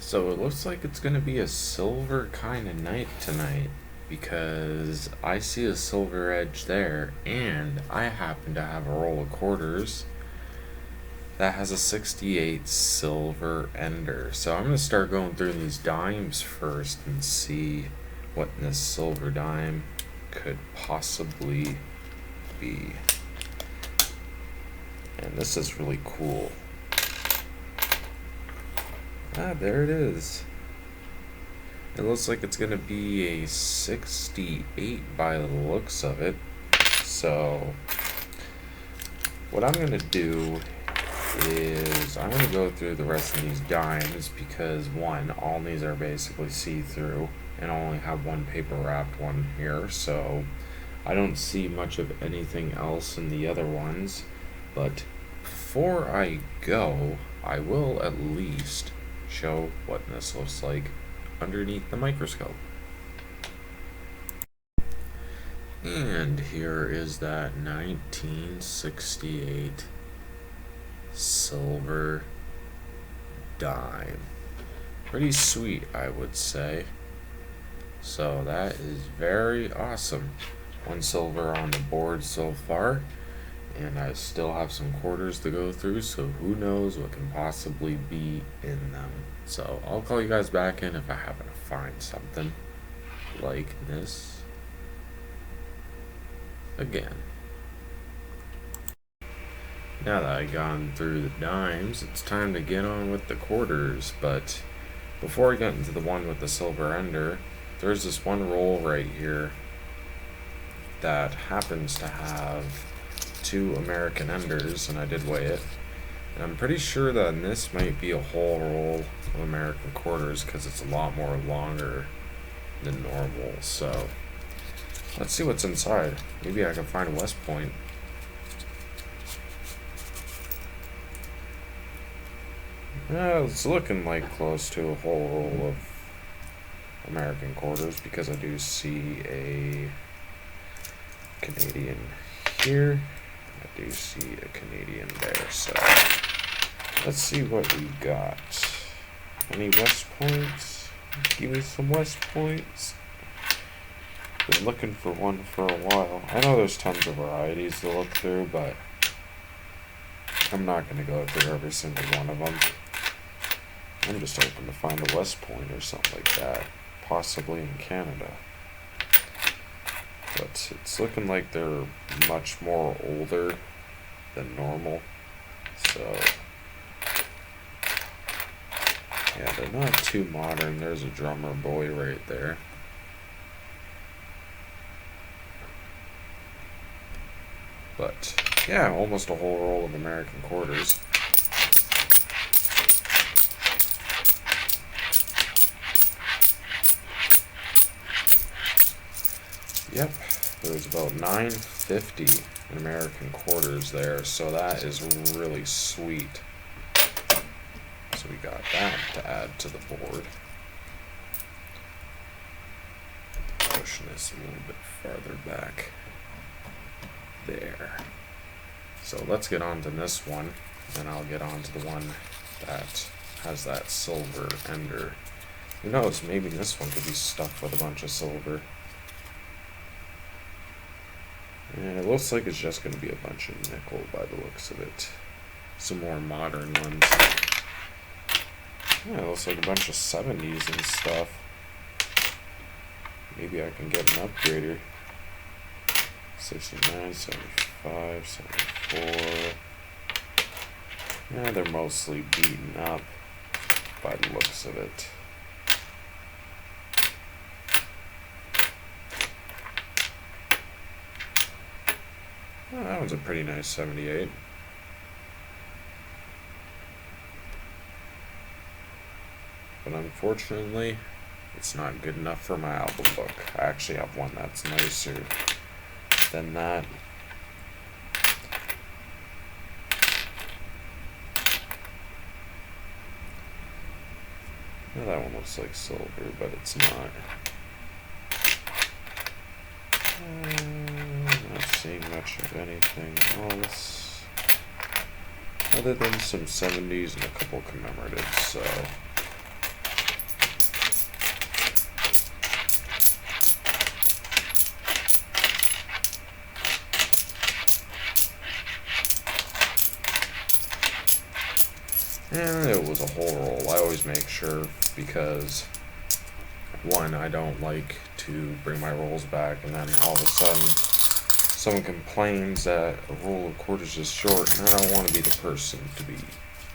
So it looks like it's gonna be a silver kind of night tonight because I see a silver edge there, and I happen to have a roll of quarters that has a 68 silver ender. So I'm gonna start going through these dimes first and see what this silver dime could possibly be. And this is really cool. Ah, there it is. It looks like it's going to be a 68 by the looks of it. So, what I'm going to do is I'm going to go through the rest of these dimes because, one, all these are basically see-through, and I only have one paper wrapped one here, so I don't see much of anything else in the other ones. But before I go, I will at least show what this looks like underneath the microscope. And here is that 1968 silver dime. Pretty sweet, I would say. So that is very awesome. One silver on the board so far, and I still have some quarters to go through, so who knows what can possibly be in them. So I'll call you guys back in if I happen to find something like this again. Now that I've gone through the dimes, it's time to get on with the quarters. But before I get into the one with the silver ender, there's this one roll right here that happens to have two American enders, and I did weigh it. And I'm pretty sure that this might be a whole roll of American quarters because it's a lot more longer than normal. So let's see what's inside. Maybe I can find a West Point. It's looking like close to a whole roll of American quarters because I do see a Canadian here. I do see a Canadian there, so let's see what we got. Any West Points? Give me some West Points. Been looking for one for a while. I know there's tons of varieties to look through, but I'm not going to go through every single one of them. I'm just hoping to find a West Point or something like that, possibly in Canada. But it's looking like they're much more older than normal. So, yeah, they're not too modern. There's a drummer boy right there. But, yeah, almost a whole roll of American quarters. Yep, there's about 950 in American quarters there, so that is really sweet. So we got that to add to the board. Pushing this a little bit farther back. There. So let's get on to this one, and I'll get on to the one that has that silver ender. Who knows, maybe this one could be stuffed with a bunch of silver. And it looks like it's just going to be a bunch of nickel by the looks of it. Some more modern ones. Yeah, it looks like a bunch of 70s and stuff. Maybe I can get an upgrader. 69, 75, 74. Yeah, they're mostly beaten up by the looks of it. Oh, that one's a pretty nice 78. But unfortunately, it's not good enough for my album book. I actually have one that's nicer than that. Well, that one looks like silver, but it's not. Not seeing much of anything else other than some 70s and a couple commemoratives, so And it was a whole roll. I always make sure because, one, I don't like to bring my rolls back and then all of a sudden someone complains that a roll of quarters is short, and I don't want to be the person to be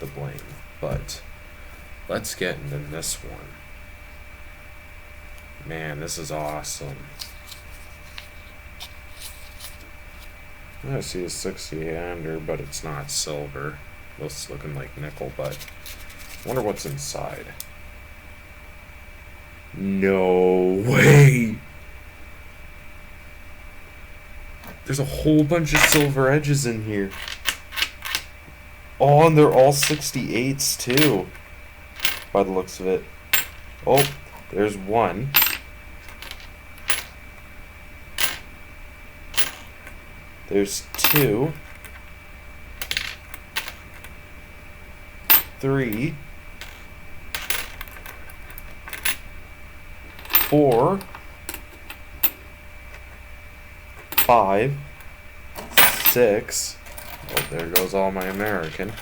the blame. But let's get into this one. Man, this is awesome. I see a 68 under, but it's not silver. It's looking like nickel, but I wonder what's inside. No way! There's a whole bunch of silver edges in here. Oh, and they're all 68s too, by the looks of it. Oh, there's one. There's 2, 3, 4, 5, 6. Oh, there goes all my American.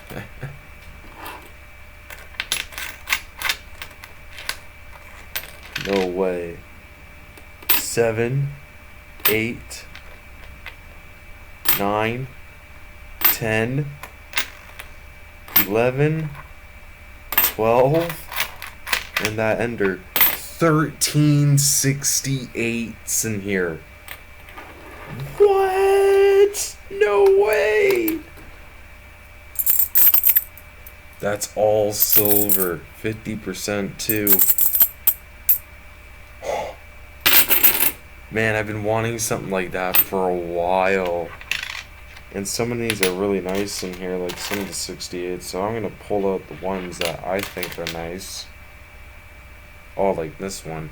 No way. 7, 8, 9, 10, 11, 12, and that ender. 13 68s in here. What? No way! That's all silver. 50% too. Man, I've been wanting something like that for a while. And some of these are really nice in here, like some of the 68s. So I'm going to pull out the ones that I think are nice. Oh, like this one.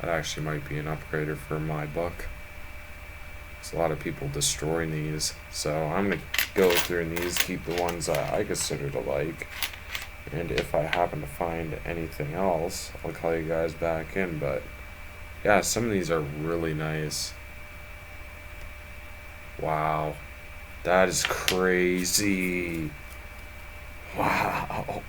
That actually might be an upgrader for my book. There's a lot of people destroying these. So I'm going to go through these, keep the ones that I consider to like. And if I happen to find anything else, I'll call you guys back in. But yeah, some of these are really nice. Wow. That is crazy. Wow.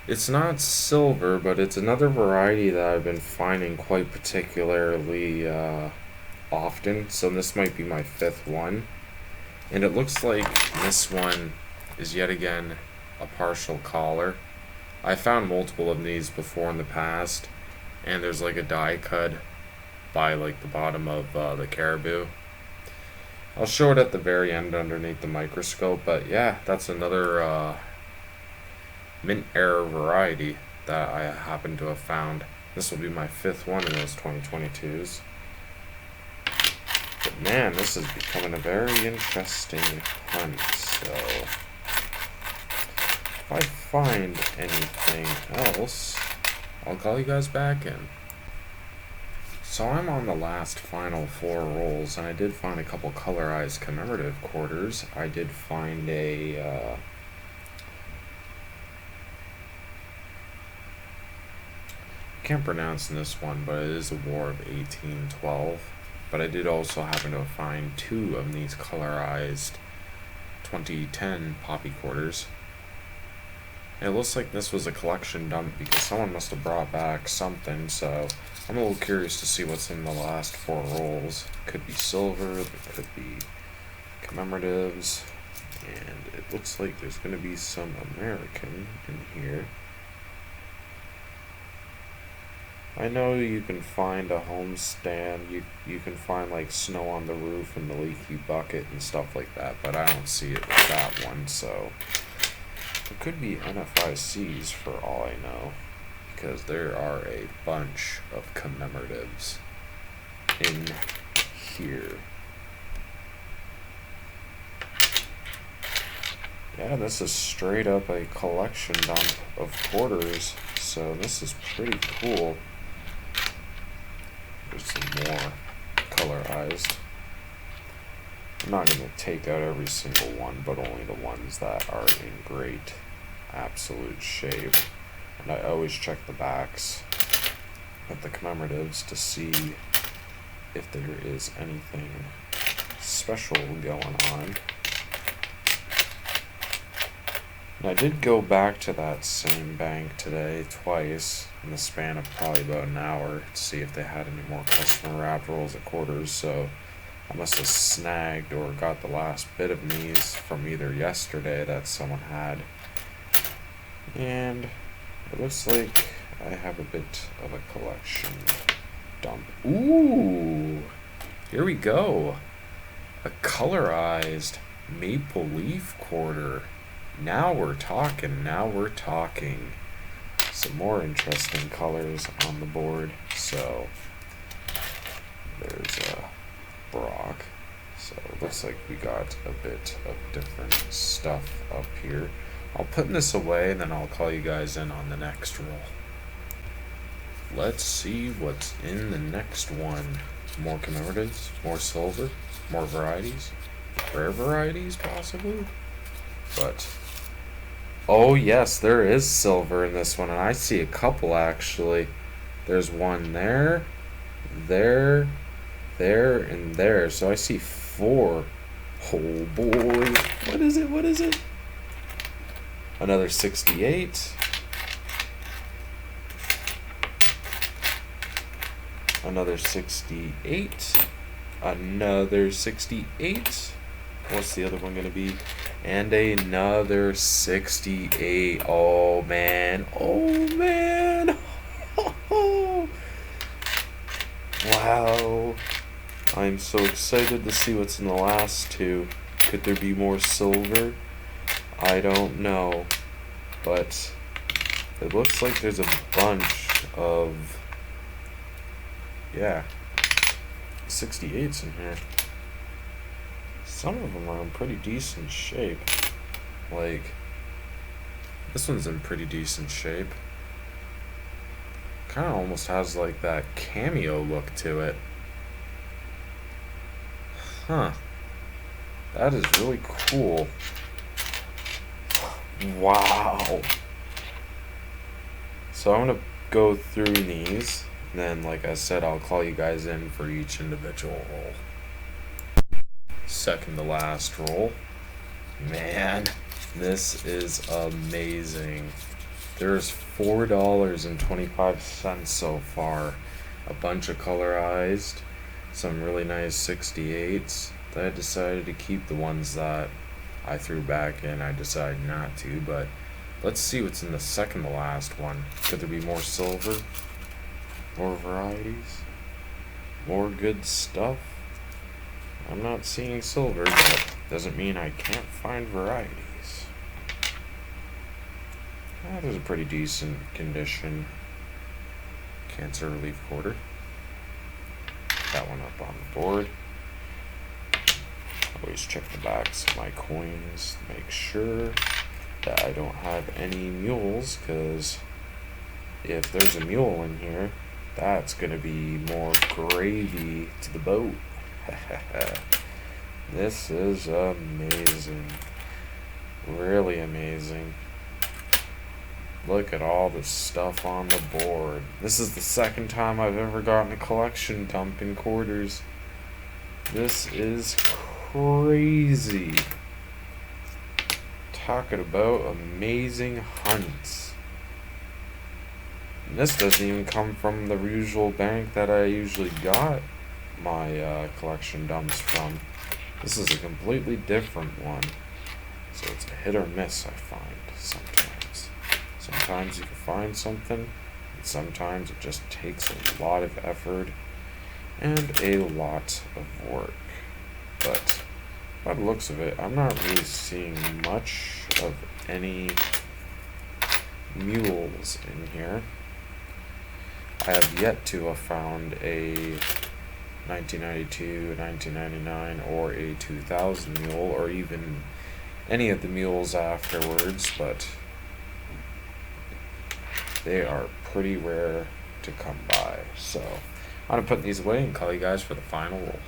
It's not silver, but it's another variety that I've been finding quite particularly often. So this might be my 5th one. And it looks like this one is yet again a partial collar. I found multiple of these before in the past. And there's like a die cut by like the bottom of the caribou. I'll show it at the very end underneath the microscope, but yeah, that's another mint error variety that I happen to have found. This will be my 5th one in those 2022s. But man, this is becoming a very interesting hunt, so if I find anything else, I'll call you guys back in. So I'm on the last final 4 rolls, and I did find a couple colorized commemorative quarters. I did find a can't pronounce this one, but it is a War of 1812. But I did also happen to find 2 of these colorized 2010 poppy quarters. And it looks like this was a collection dump because someone must have brought back something, so I'm a little curious to see what's in the last 4 rolls. Could be silver, there could be commemoratives, and it looks like there's going to be some American in here. I know you can find a homestand, you can find like snow on the roof and the leaky bucket and stuff like that, but I don't see it with that one, so there could be NFICs for all I know, because there are a bunch of commemoratives in here. Yeah, this is straight up a collection dump of quarters, so this is pretty cool. There's some more colorized. I'm not going to take out every single one, but only the ones that are in great absolute shape. And I always check the backs of the commemoratives to see if there is anything special going on. And I did go back to that same bank today twice in the span of probably about an hour to see if they had any more customer wrapped rolls at quarters. So I must have snagged or got the last bit of these from either yesterday that someone had. And it looks like I have a bit of a collection dump. Ooh, here we go. A colorized maple leaf quarter. Now we're talking, now we're talking. Some more interesting colors on the board. So there's a Brock. So it looks like we got a bit of different stuff up here. I'll put this away and then I'll call you guys in on the next roll. Let's see what's in the next one. More commemoratives, more silver, more varieties, rare varieties possibly. But oh yes, there is silver in this one, and I see a couple actually. There's one there, there, and there. So I see 4. Oh boy, what is it? What is it? Another 68. Another 68. Another 68. What's the other one going to be? And another 68. Oh, man. Oh, man. Wow. I'm so excited to see what's in the last two. Could there be more silver? I don't know. But it looks like there's a bunch of, yeah, 68s in here. Some of them are in pretty decent shape. Like, this one's in pretty decent shape. Kind of almost has like that cameo look to it. Huh. That is really cool. Wow. So I'm gonna go through these, and then like I said, I'll call you guys in for each individual roll. Second to last roll. Man, this is amazing. There's $4.25 so far. A bunch of colorized, some really nice 68s. I decided to keep the ones that I threw back in. I decided not to, but let's see what's in the second to last one. Could there be more silver? More varieties? More good stuff? I'm not seeing silver, but doesn't mean I can't find varieties. There's a pretty decent condition Cancer Relief Quarter. That one up on the board. Always check the backs of my coins to make sure that I don't have any mules, because if there's a mule in here, that's going to be more gravy to the boat. This is amazing. Really amazing. Look at all the stuff on the board. This is the second time I've ever gotten a collection dump in quarters. This is crazy. Talking about amazing hunts. And this doesn't even come from the usual bank that I usually got my collection dumps from. This is a completely different one. So it's a hit or miss, I find, sometimes. Sometimes you can find something, and sometimes it just takes a lot of effort and a lot of work. But by the looks of it, I'm not really seeing much of any mules in here. I have yet to have found a 1992, 1999, or a 2000 mule, or even any of the mules afterwards, but they are pretty rare to come by. So I'm going to put these away and call you guys for the final roll.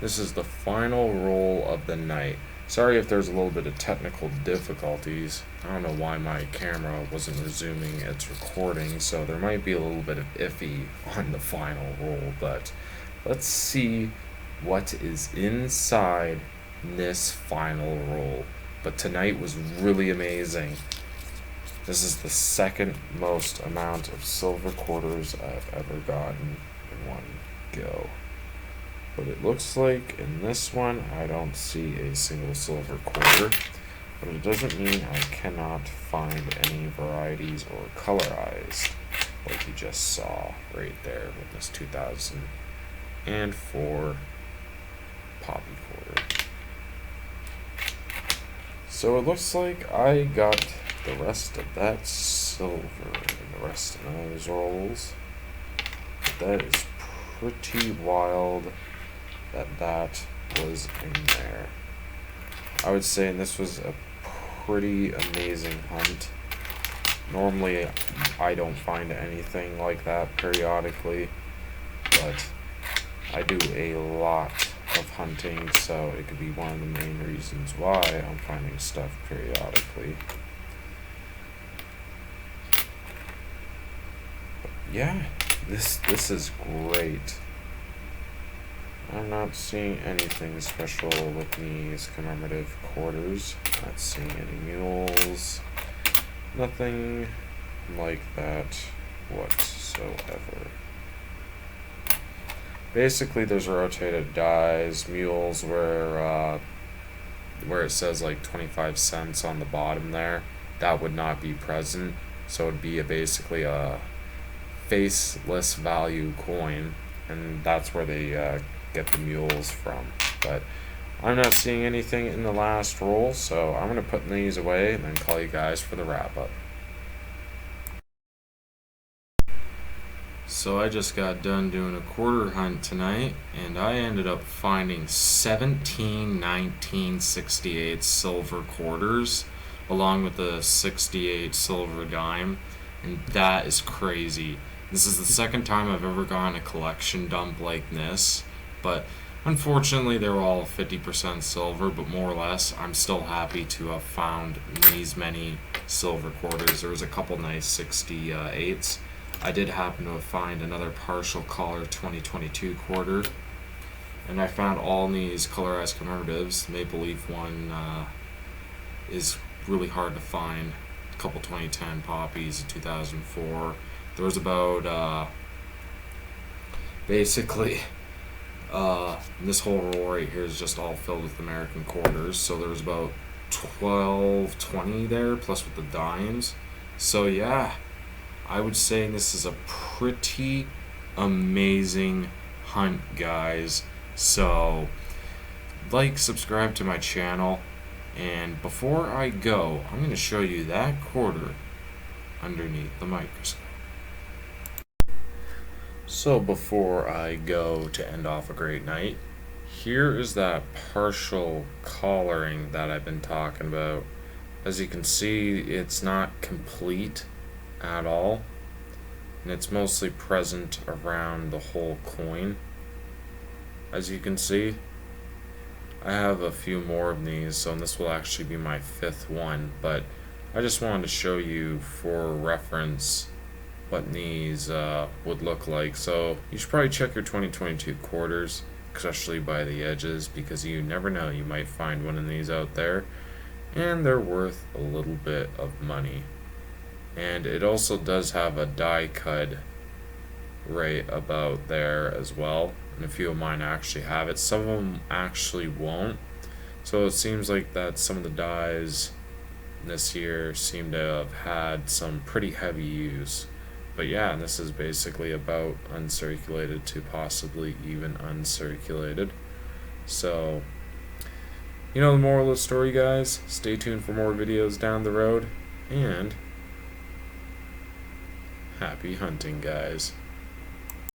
This is the final roll of the night. Sorry if there's a little bit of technical difficulties. I don't know why my camera wasn't resuming its recording, so there might be a little bit of iffy on the final roll, but let's see what is inside this final roll. But tonight was really amazing. This is the second most amount of silver quarters I've ever gotten in one go. But it looks like in this one I don't see a single silver quarter, but it doesn't mean I cannot find any varieties or colorized, like you just saw right there with this 2004 poppy quarter. So it looks like I got the rest of that silver and the rest of those rolls. But that is pretty wild that was in there. I would say this was a pretty amazing hunt. Normally I don't find anything like that periodically, but I do a lot of hunting, so it could be one of the main reasons why I'm finding stuff periodically. But yeah, this is great. I'm not seeing anything special with these commemorative quarters. Not seeing any mules. Nothing like that whatsoever. Basically, there's rotated dies, mules where it says like 25 cents on the bottom there. That would not be present, so it would be basically a faceless value coin, and that's where they get the mules from. But I'm not seeing anything in the last roll, so I'm going to put these away and then call you guys for the wrap up. So I just got done doing a quarter hunt tonight, and I ended up finding 17 1968 silver quarters along with the 68 silver dime, and that is crazy. This is the second time I've ever gone a collection dump like this, but unfortunately they were all 50% silver, but more or less I'm still happy to have found these many silver quarters. There was a couple nice 68s. I did happen to find another partial color 2022 quarter, and I found all these colorized commemoratives. The Maple Leaf one is really hard to find. A couple 2010 poppies in 2004. There was about basically this whole row right here is just all filled with American quarters. So there was about 12, 20 there, plus with the dimes. So yeah, I would say this is a pretty amazing hunt, guys. So like, subscribe to my channel, and before I go, I'm going to show you that quarter underneath the microscope. So before I go to end off a great night, here is that partial collaring that I've been talking about. As you can see, it's not complete at all, and it's mostly present around the whole coin. As you can see, I have a few more of these, so this will actually be my 5th one, but I just wanted to show you for reference what these would look like. So you should probably check your 2022 quarters, especially by the edges, because you never know, you might find one of these out there, and they're worth a little bit of money. And it also does have a die cut right about there as well, and a few of mine actually have it. Some of them actually won't, so it seems like that some of the dies this year seem to have had some pretty heavy use. But yeah, this is basically about uncirculated to possibly even uncirculated. So, you know the moral of the story, guys. Stay tuned for more videos down the road, and happy hunting, guys.